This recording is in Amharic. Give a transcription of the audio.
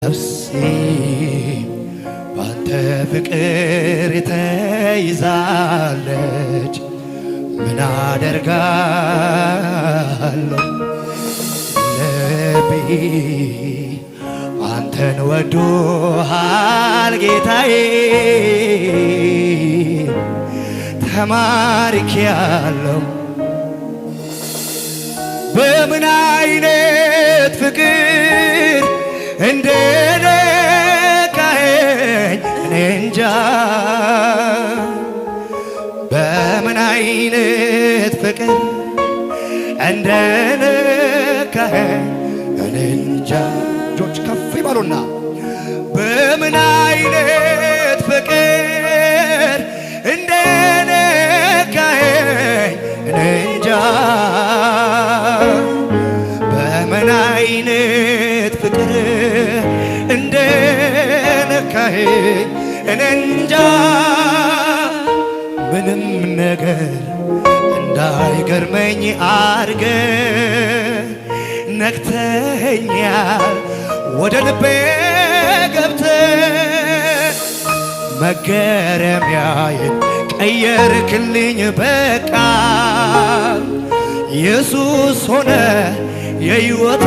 ነፍሴ ባንተ ፍቅር ተይዛለች። ምን አደርጋለሁ? ልቤ አንተን ወዶሃል ጌታዬ፣ ተማርኬያለሁ። በምን አይነት ፍቅር እንደነካኸኝ እኔ እንጃ፣ በምን አይነት ፍቅር እንደነካኸኝ እኔ እንጃ። እጆች ከፍ ይበሉና በምን አይነት ፍቅር እንደነካኸኝ እኔ እንጃ፣ በምን አይነት ፍቅር እንደነካኸኝ እኔ እንጃ። ምንም ነገር እንዳይገርመኝ አድርገህ ነክተኸኛል። ወደ ልቤ ገብተህ መገረሚያዬን ቀየርክልኝ። በቃ ኢየሱስ ሆነ የሕይወቴ